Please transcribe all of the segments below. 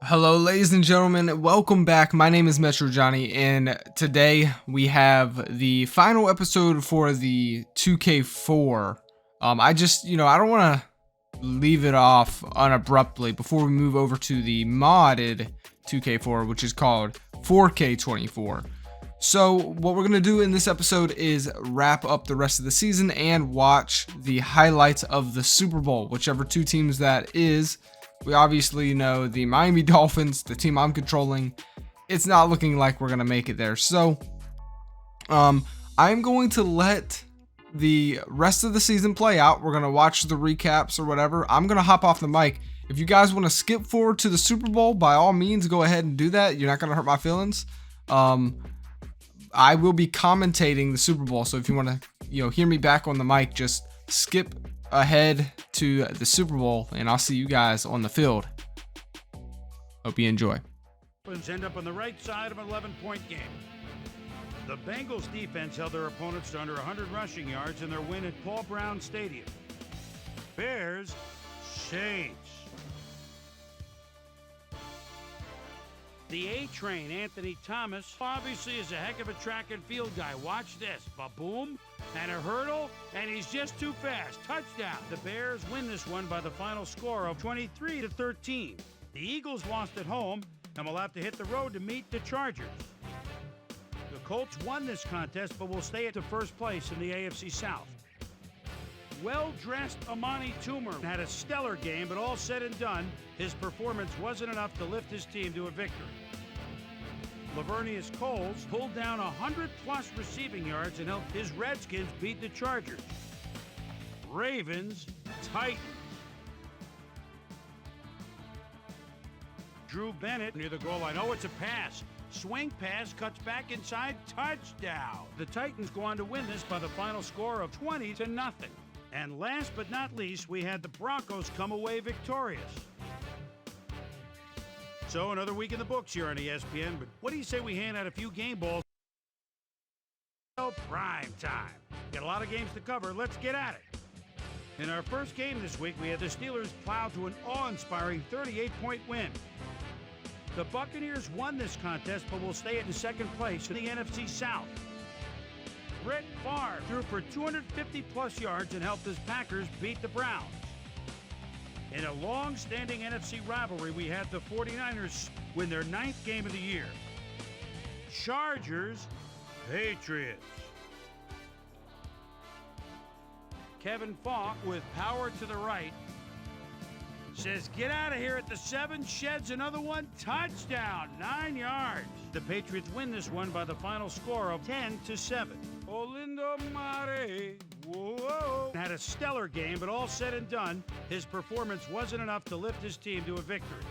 Hello, ladies and gentlemen. Welcome back. My name is MetroJohnny, and today we have the final episode for the 2K4. I don't want to leave it off unabruptly before we move over to the modded 2K4, which is called 4K24. So what we're going to do in this episode is wrap up the rest of the season and watch the highlights of the Super Bowl, whichever two teams that is. We obviously know the Miami Dolphins, the team I'm controlling. It's not looking like we're going to make it there. So, I'm going to let the rest of the season play out. We're going to watch the recaps or whatever. I'm going to hop off the mic. If you guys want to skip forward to the Super Bowl, by all means, go ahead and do that. You're not going to hurt my feelings. I will be commentating the Super Bowl. So if you want to, hear me back on the mic, just skip ahead to the Super Bowl, and I'll see you guys on the field. Hope you enjoy. End up on the right side of an 11-point game. The Bengals defense held their opponents to under 100 rushing yards in their win at Paul Brown Stadium. Bears, Saints. The A-Train, Anthony Thomas, obviously is a heck of a track and field guy. Watch this. Ba-boom, and a hurdle, and he's just too fast. Touchdown. The Bears win this one by the final score of 23-13. The Eagles lost at home and will have to hit the road to meet the Chargers. The Colts won this contest, but will stay at the first place in the AFC South. Well-dressed Amani Toomer had a stellar game, but all said and done, his performance wasn't enough to lift his team to a victory. Lavernius Coles pulled down 100-plus receiving yards and helped his Redskins beat the Chargers. Ravens, Titans. Drew Bennett near the goal line. Oh, it's a pass. Swing pass, cuts back inside, touchdown. The Titans go on to win this by the final score of 20-0. And last but not least, we had the Broncos come away victorious. So another week in the books here on ESPN, but what do you say we hand out a few game balls? Prime time. Got a lot of games to cover. Let's get at it. In our first game this week, we had the Steelers plow to an awe-inspiring 38-point win. The Buccaneers won this contest, but will stay in second place in the NFC South. Brett Favre threw for 250-plus yards and helped his Packers beat the Browns. In a long-standing NFC rivalry, we had the 49ers win their 9th game of the year. Chargers, Patriots. Kevin Falk with power to the right says, get out of here at the 7, sheds another one, touchdown, 9 yards. The Patriots win this one by the final score of 10-7. Olindo Mare, whoa. Had a stellar game, but all said and done, his performance wasn't enough to lift his team to a victory.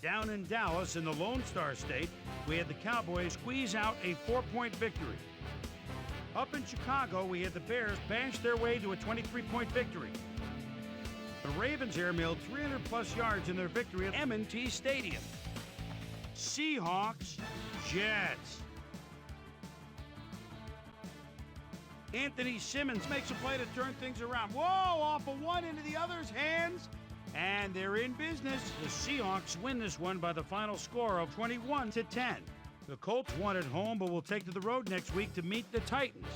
Down in Dallas, in the Lone Star State, we had the Cowboys squeeze out a 4-point victory. Up in Chicago, we had the Bears bash their way to a 23-point victory. The Ravens airmailed 300-plus yards in their victory at M&T Stadium. Seahawks, Jets. Anthony Simmons makes a play to turn things around. Whoa, off of one into the other's hands, and they're in business. The Seahawks win this one by the final score of 21-10. The Colts won at home, but will take to the road next week to meet the Titans.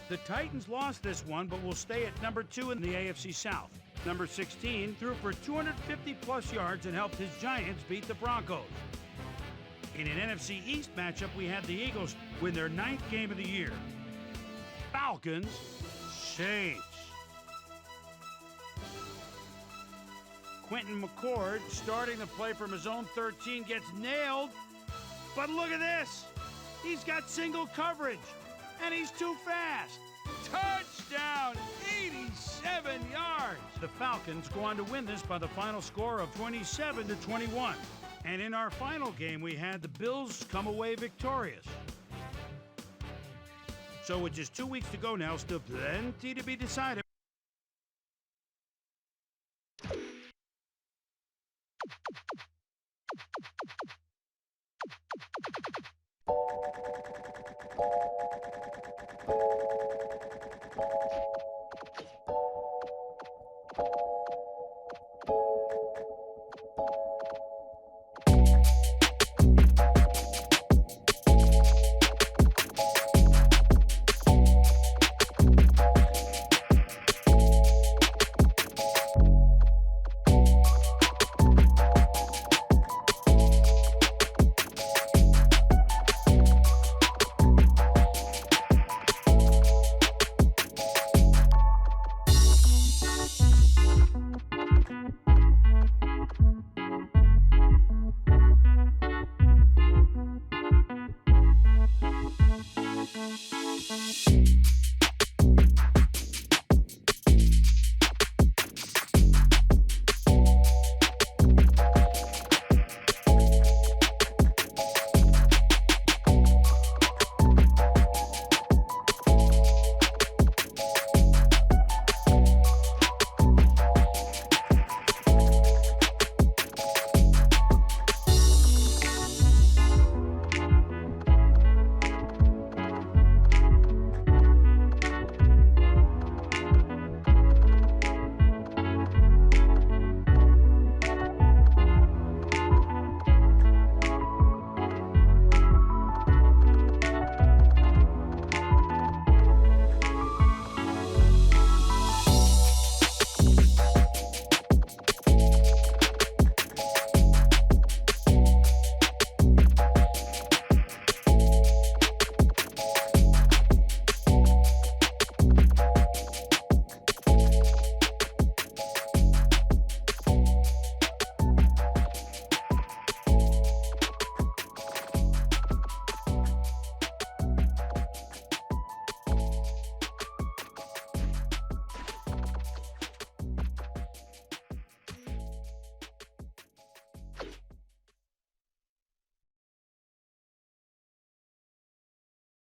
The Titans lost this one, but will stay at number 2 in the AFC South. Number 16 threw for 250-plus yards and helped his Giants beat the Broncos. In an NFC East matchup, we had the Eagles win their 9th game of the year. Falcons, Saints. Quentin McCord, starting to play from his own 13, gets nailed. But look at this. He's got single coverage, and he's too fast. Touchdown, 87 yards. The Falcons go on to win this by the final score of 27-21. And in our final game, we had the Bills come away victorious. So with just 2 weeks to go now, still plenty to be decided.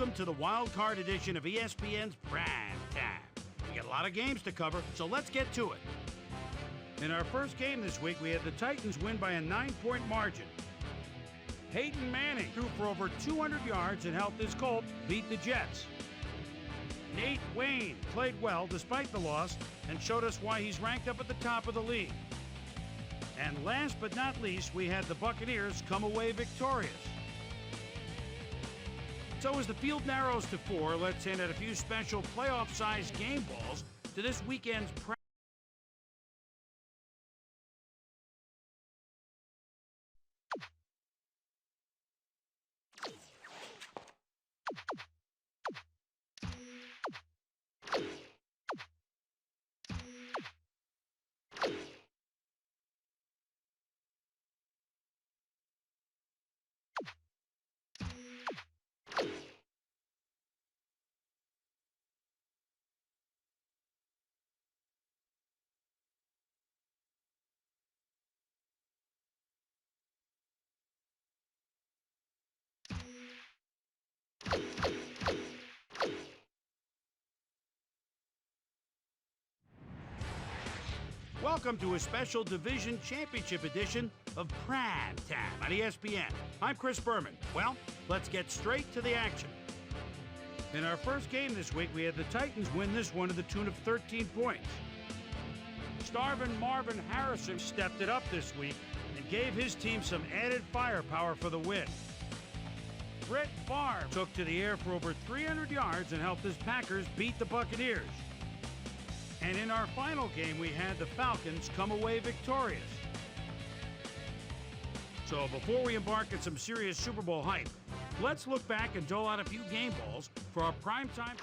welcome to the wild card edition of ESPN's Prime Time. We got a lot of games to cover, so let's get to it. In our first game this week, we had the Titans win by a 9-point margin. Peyton Manning threw for over 200 yards and helped his Colts beat the Jets. Nate Wayne played well despite the loss and showed us why he's ranked up at the top of the league. And last but not least, we had the Buccaneers come away victorious. So as the field narrows to 4, let's hand out a few special playoff-sized game balls to this weekend's Welcome to a special division championship edition of Prime Time on ESPN. I'm Chris Berman. Well, let's get straight to the action. In our first game this week, we had the Titans win this one to the tune of 13 points. Starvin' Marvin Harrison stepped it up this week and gave his team some added firepower for the win. Brett Favre took to the air for over 300 yards and helped his Packers beat the Buccaneers. And in our final game, we had the Falcons come away victorious. So before we embark on some serious Super Bowl hype, let's look back and dole out a few game balls for our primetime.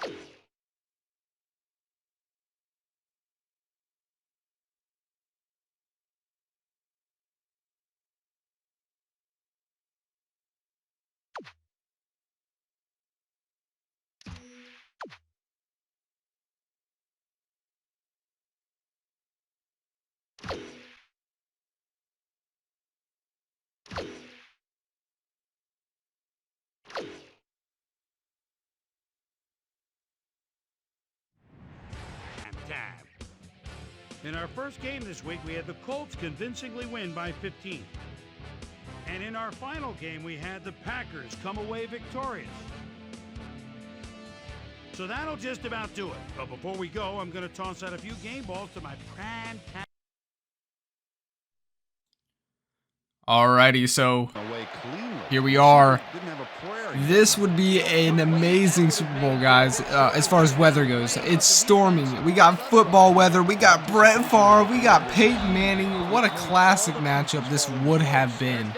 In our first game this week, we had the Colts convincingly win by 15. And in our final game, we had the Packers come away victorious. So that'll just about do it. But before we go, I'm going to toss out a few game balls to my prime time. Alrighty, so here we are. This would be an amazing Super Bowl, guys, as far as weather goes. It's storming. We got football weather. We got Brett Favre. We got Peyton Manning. What a classic matchup this would have been.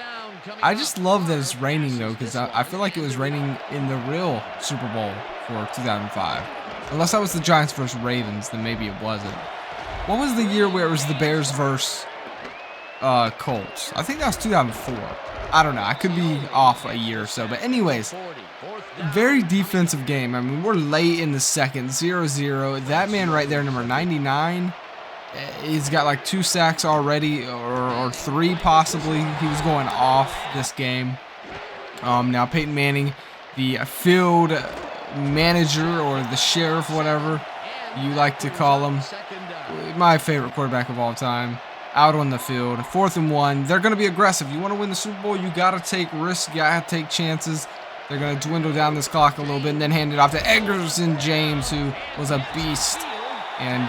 I just love that it's raining, though, because I feel like it was raining in the real Super Bowl for 2005. Unless that was the Giants versus Ravens, then maybe it wasn't. What was the year where it was the Bears versus Colts? I think that was 2004. I don't know. I could be off a year or so. But anyways, very defensive game. I mean, we're late in the second, 0-0. That man right there, number 99, he's got like 2 sacks already, or 3 possibly. He was going off this game. Now Peyton Manning, the field manager or the sheriff, whatever you like to call him, my favorite quarterback of all time, out on the field. 4th and 1. They're going to be aggressive. You want to win the Super Bowl, you got to take risks, you got to take chances. They're going to dwindle down this clock a little bit and then hand it off to Eggerson James, who was a beast. And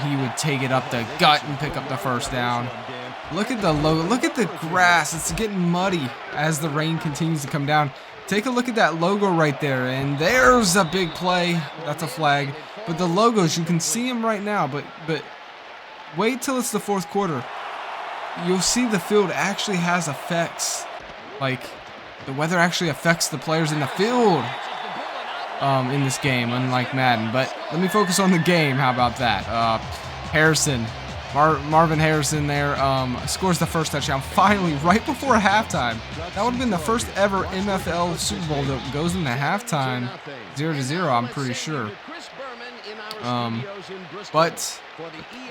he would take it up the gut and pick up the first down. Look at the logo. Look at the grass. It's getting muddy as the rain continues to come down. Take a look at that logo right there. And there's a big play. That's a flag. But the logos, you can see them right now. But wait till it's the 4th quarter. You'll see the field actually has effects. Like, the weather actually affects the players in the field in this game, unlike Madden. But let me focus on the game. How about that? Harrison, Marvin Harrison there scores the first touchdown finally right before halftime. That would have been the first ever NFL Super Bowl that goes into halftime 0-0, I'm pretty sure. But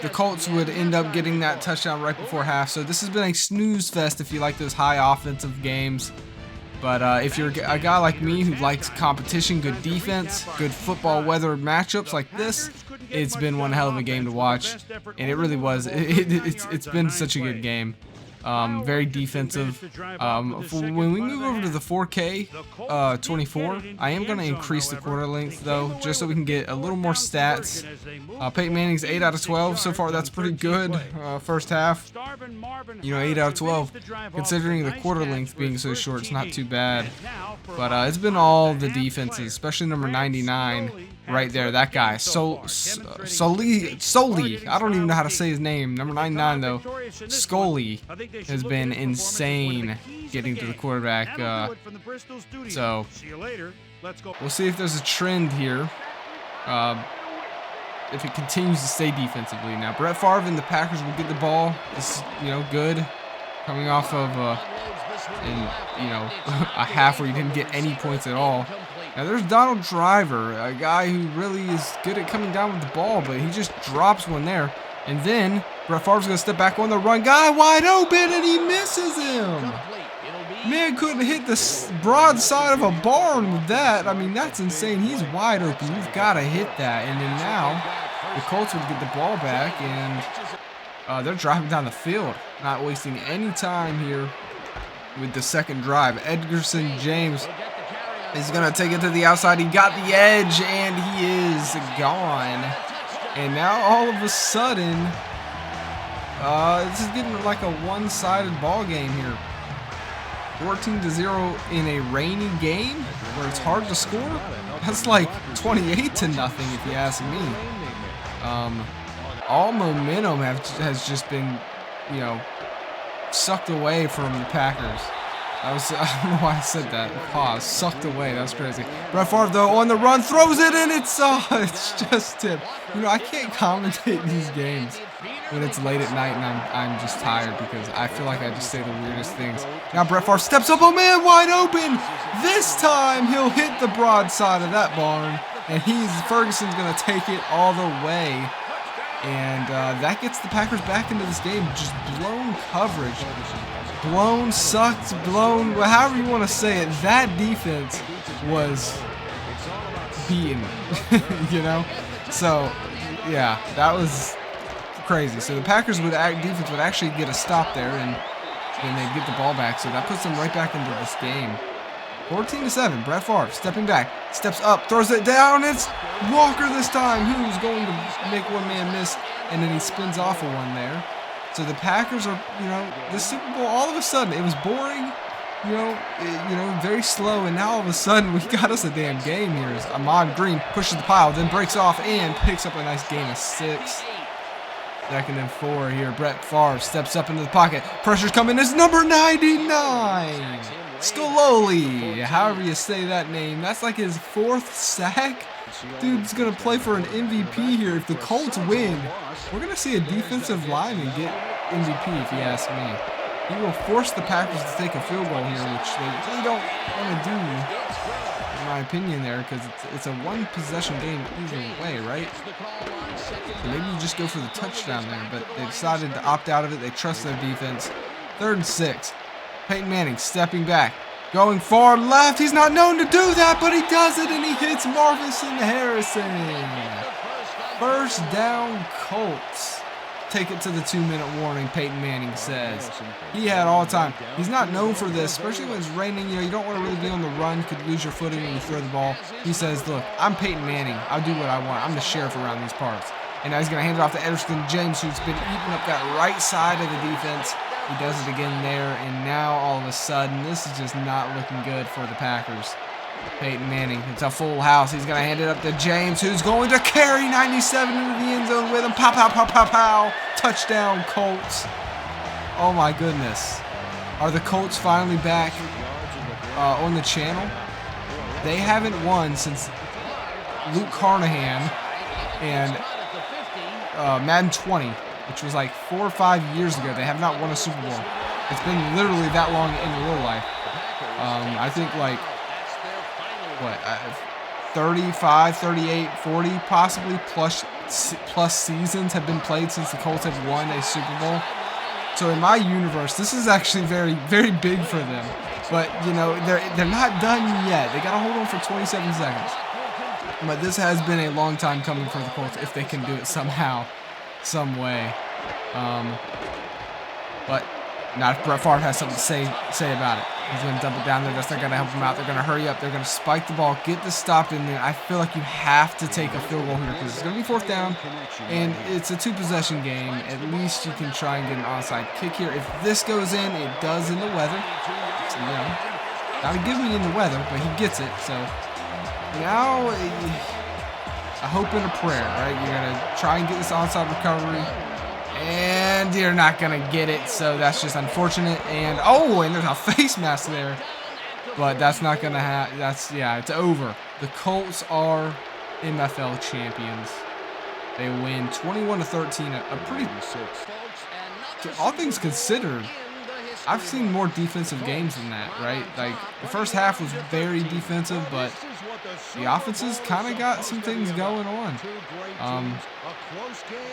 the Colts would end up getting that touchdown right before half. So this has been a snooze fest if you like those high offensive games. But if you're a guy like me who likes competition, good defense, good football weather matchups like this, it's been one hell of a game to watch, and it really was. It's been such a good game. Very defensive. When we move over to the 4K 24, I am going to increase the quarter length though, just so we can get a little more stats. Peyton Manning's 8 out of 12 so far. That's pretty good. First half, 8 out of 12. Considering the quarter length being so short, it's not too bad. But it's been all the defenses, especially number 99 right there. That guy, Soli. I don't even know how to say his name. Number 99 though, Scully, has been insane getting to the quarterback. So we'll see if there's a trend here. If it continues to stay defensively. Now Brett Favre and the Packers will get the ball. This is, good. Coming off of a half where you didn't get any points at all. Now there's Donald Driver, a guy who really is good at coming down with the ball, but he just drops one there. And then Brett Favre's going to step back on the run. Guy wide open, and he misses him. Man couldn't hit the broad side of a barn with that. I mean, that's insane. He's wide open. You've got to hit that. And then now the Colts would get the ball back, and they're driving down the field, not wasting any time here with the second drive. Edgerson James is going to take it to the outside. He got the edge, and he is gone. And now all of a sudden, this is getting like a one-sided ball game here. 14-0 in a rainy game where it's hard to score. That's like 28-0 if you ask me. All momentum has just been, sucked away from the Packers. I don't know why I said that. Pause. Sucked away. That was crazy. Brett Favre, though, on the run, throws it, and it's just tipped. I can't commentate these games when it's late at night and I'm just tired because I feel like I just say the weirdest things. Now Brett Favre steps up. Oh, man, wide open. This time he'll hit the broadside of that barn, and Ferguson's going to take it all the way. And that gets the Packers back into this game. Just blown coverage. Blown, sucked, blown, however you want to say it. That defense was beaten, So, yeah, that was crazy. So the Packers defense would actually get a stop there, and then they'd get the ball back. So that puts them right back into this game. 14-7. Brett Favre stepping back, steps up, throws it down. It's Walker this time, who's going to make one man miss, and then he spins off of one there. So the Packers are, the Super Bowl, all of a sudden, it was boring, very slow, and now all of a sudden we got us a damn game here as Ahman Green pushes the pile, then breaks off and picks up a nice gain of 6. 2nd and 4 here. Brett Favre steps up into the pocket. Pressure's coming. It's number 99. Scololi, however you say that name. That's like his 4th sack. Dude's going to play for an MVP here. If the Colts win, we're going to see a defensive lineman get MVP, if you ask me. He will force the Packers to take a field goal here, which they really don't want to do, in my opinion, there, because it's a one-possession game either way, right? So maybe you just go for the touchdown there, but they decided to opt out of it. They trust their defense. 3rd and 6. Peyton Manning stepping back. Going far left. He's not known to do that, but he does it, and he hits Marvin Harrison. 1st down, Colts. Take it to the 2-minute warning, Peyton Manning says. He had all time. He's not known for this, especially when it's raining. You don't want to really be on the run. Could lose your footing when you throw the ball. He says, look, I'm Peyton Manning. I'll do what I want. I'm the sheriff around these parts. And now he's going to hand it off to Edgerson James, who's been eating up that right side of the defense. He does it again there, and now all of a sudden, this is just not looking good for the Packers. Peyton Manning, it's a full house. He's going to hand it up to James, who's going to carry 97 into the end zone with him. Pow, pow, pow, pow, pow. Touchdown, Colts. Oh, my goodness. Are the Colts finally back on the channel? They haven't won since Luke Carnahan and Madden 20. Which was like 4 or 5 years ago. They have not won a Super Bowl. It's been literally that long in real life. I think like, 35, 38, 40 possibly plus seasons have been played since the Colts have won a Super Bowl. So in my universe, this is actually very, very big for them. But, you know, they're not done yet. They got to hold on for 27 seconds. But this has been a long time coming for the Colts if they can do it somehow, some way. But not if Brett Favre has something to say about it. He's going to dump it down there. That's not going to help him out. They're going to hurry up. They're going to spike the ball, get this stopped, and then I feel like you have to take a field goal here because it's going to be 4th down, and it's a 2-possession game. At least you can try and get an onside kick here. If this goes in, it does in the weather. So, you know, not to give me in the weather, but he gets it. So now a hope and a prayer, right? You're going to try and get this onside recovery. And you're not going to get it, so that's just unfortunate. And, oh, and there's a face mask there. But that's not going to happen. Yeah, it's over. The Colts are MFL champions. They win 21-13. A pretty, all things considered, I've seen more defensive games than that, right? Like, the first half was very defensive, but the offenses kind of got some things going on.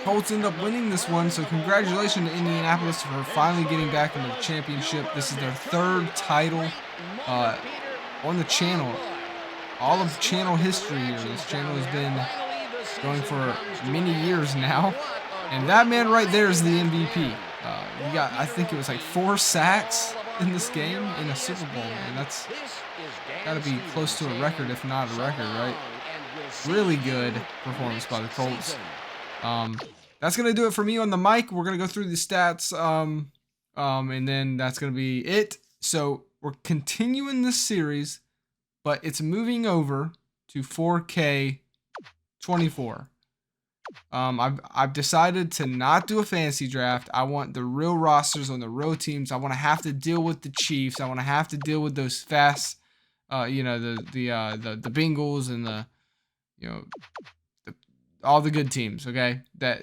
Colts end up winning this one, so congratulations to Indianapolis for finally getting back into the championship. This is their 3rd title on the channel. All of channel history here. This channel has been going for many years now. And that man right there is the MVP. You got, I think it was like 4 sacks in this game in a Super Bowl, and that's got to be close to a record, if not a record, right? Really good performance by the Colts. That's going to do it for me on the mic. We're going to go through the stats, and then that's going to be it. So we're continuing this series, but it's moving over to 4K24. I've decided to not do a fantasy draft. I want the real rosters on the real teams. I want to have to deal with the Chiefs. I want to have to deal with those fast, you know, the Bengals and the, you know, all the good teams. Okay, that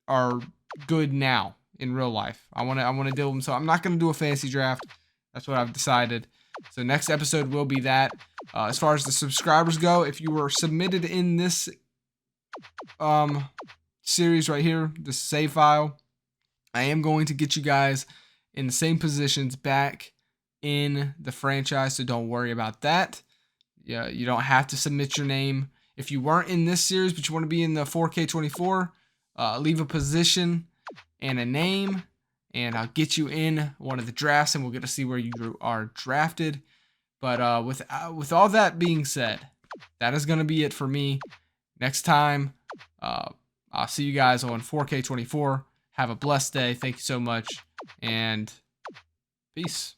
are good now in real life. I want to deal with them. So I'm not going to do a fantasy draft. That's what I've decided. So next episode will be that. As far as the subscribers go, if you were submitted in this series right here, the save file, I am going to get you guys in the same positions back in the franchise, so don't worry about that. Yeah, you don't have to submit your name if you weren't in this series but you want to be in the 4K24. Leave a position and a name, and I'll get you in one of the drafts, and we'll get to see where you are drafted. But with all that being said, that is going to be it for me. Next time, I'll see you guys on 4K24. Have a blessed day. Thank you so much, and peace.